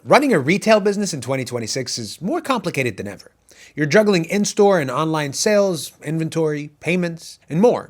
Running a retail business in 2026 is more complicated than ever. You're juggling in-store and online sales, inventory, payments, and more,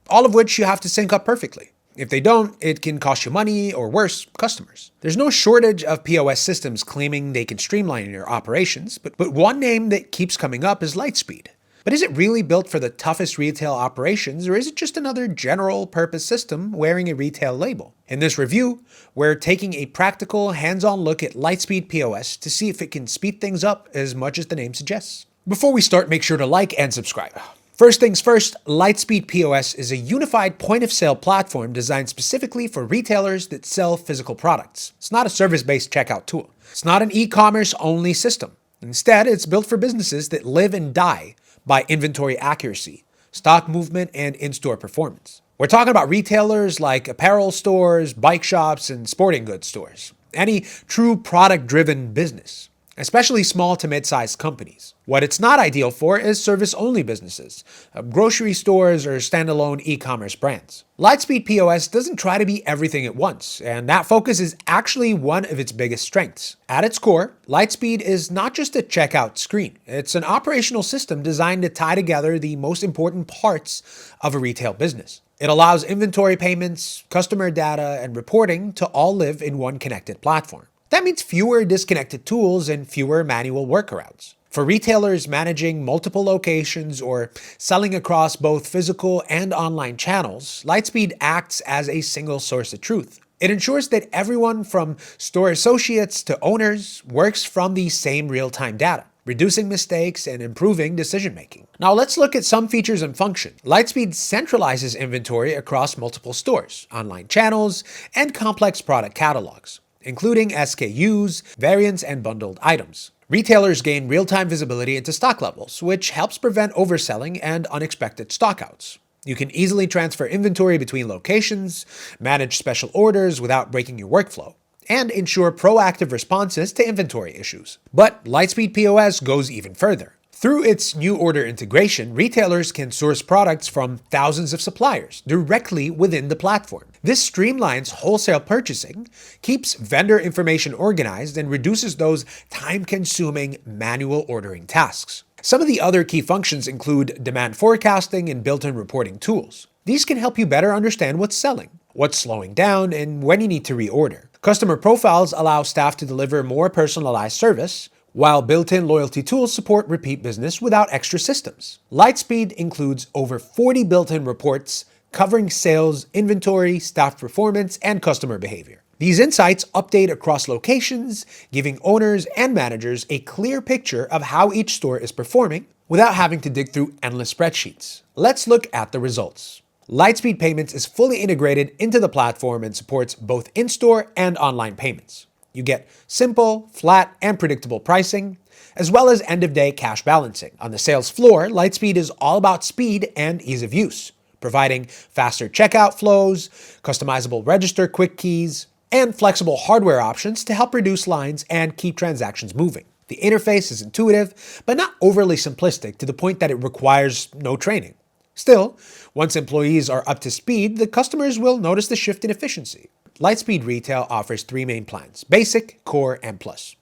all of which you have to sync up perfectly. If they don't, it can cost you money or worse, customers. There's no shortage of POS systems claiming they can streamline your operations, but one name that keeps coming up is Lightspeed. But is it really built for the toughest retail operations, or is it just another general-purpose system wearing a retail label? In this review, we're taking a practical, hands-on look at Lightspeed POS to see if it can speed things up as much as the name suggests. Before we start, make sure to like and subscribe. First things first, Lightspeed POS is a unified point-of-sale platform designed specifically for retailers that sell physical products. It's not a service-based checkout tool. It's not an e-commerce only system. Instead, it's built for businesses that live and die by inventory accuracy, stock movement, and in-store performance. We're talking about retailers like apparel stores, bike shops, and sporting goods stores. Any true product-driven business, especially small to mid-sized companies. What it's not ideal for is service-only businesses, grocery stores, or standalone e-commerce brands. Lightspeed POS doesn't try to be everything at once, and that focus is actually one of its biggest strengths. At its core, Lightspeed is not just a checkout screen. It's an operational system designed to tie together the most important parts of a retail business. It allows inventory payments, customer data, and reporting to all live in one connected platform. That means fewer disconnected tools and fewer manual workarounds. For retailers managing multiple locations or selling across both physical and online channels, Lightspeed acts as a single source of truth. It ensures that everyone from store associates to owners works from the same real-time data, reducing mistakes and improving decision-making. Now let's look at some features and functions. Lightspeed centralizes inventory across multiple stores, online channels, and complex product catalogs, including SKUs, variants, and bundled items. Retailers gain real-time visibility into stock levels, which helps prevent overselling and unexpected stockouts. You can easily transfer inventory between locations, manage special orders without breaking your workflow, and ensure proactive responses to inventory issues. But Lightspeed POS goes even further. Through its new order integration, retailers can source products from thousands of suppliers directly within the platform. This streamlines wholesale purchasing, keeps vendor information organized, and reduces those time-consuming manual ordering tasks. Some of the other key functions include demand forecasting and built-in reporting tools. These can help you better understand what's selling, what's slowing down, and when you need to reorder. Customer profiles allow staff to deliver more personalized service, while built-in loyalty tools support repeat business without extra systems. Lightspeed includes over 40 built-in reports covering sales, inventory, staff performance, and customer behavior. These insights update across locations, giving owners and managers a clear picture of how each store is performing without having to dig through endless spreadsheets. Let's look at the results. Lightspeed Payments is fully integrated into the platform and supports both in-store and online payments. You get simple, flat, and predictable pricing, as well as end-of-day cash balancing. On the sales floor, Lightspeed is all about speed and ease of use, providing faster checkout flows, customizable register quick keys, and flexible hardware options to help reduce lines and keep transactions moving. The interface is intuitive, but not overly simplistic to the point that it requires no training. Still, once employees are up to speed, the customers will notice the shift in efficiency. Lightspeed Retail offers three main plans: Basic, Core, and Plus.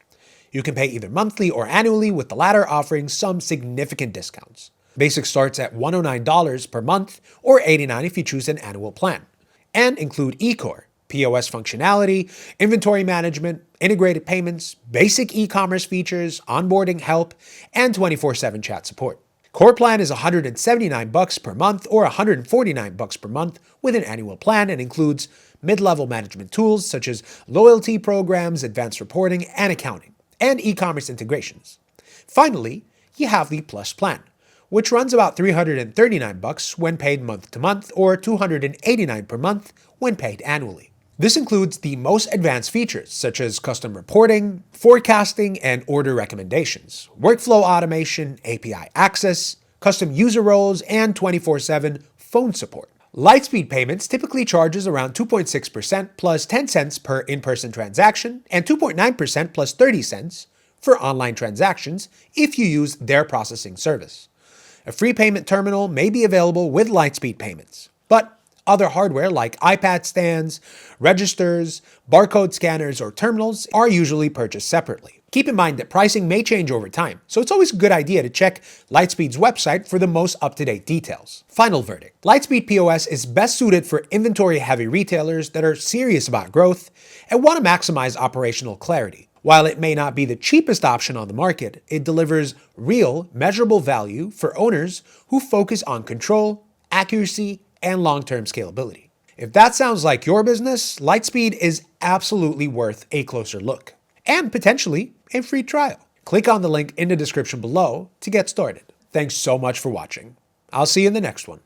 You can pay either monthly or annually, with the latter offering some significant discounts. Basic starts at $109 per month or $89 if you choose an annual plan, and include eCore, POS functionality, inventory management, integrated payments, basic e-commerce features, onboarding help, and 24/7 chat support. Core plan is $179 per month or $149 per month with an annual plan, and includes mid-level management tools such as loyalty programs, advanced reporting, and accounting, and e-commerce integrations. Finally, you have the Plus plan, which runs about $339 when paid month to month or $289 per month when paid annually. This includes the most advanced features such as custom reporting, forecasting, and order recommendations, workflow automation, API access, custom user roles, and 24/7 phone support. Lightspeed Payments typically charges around 2.6% plus 10 cents per in-person transaction and 2.9% plus 30 cents for online transactions if you use their processing service. A free payment terminal may be available with Lightspeed Payments, but Other hardware like iPad stands, registers, barcode scanners, or terminals are usually purchased separately. Keep in mind that pricing may change over time, so it's always a good idea to check Lightspeed's website for the most up-to-date details. Final verdict. Lightspeed POS is best suited for inventory-heavy retailers that are serious about growth and want to maximize operational clarity. While it may not be the cheapest option on the market, it delivers real, measurable value for owners who focus on control, accuracy, and long-term scalability. If that sounds like your business, Lightspeed is absolutely worth a closer look, and potentially a free trial. Click on the link in the description below to get started. Thanks so much for watching. I'll see you in the next one.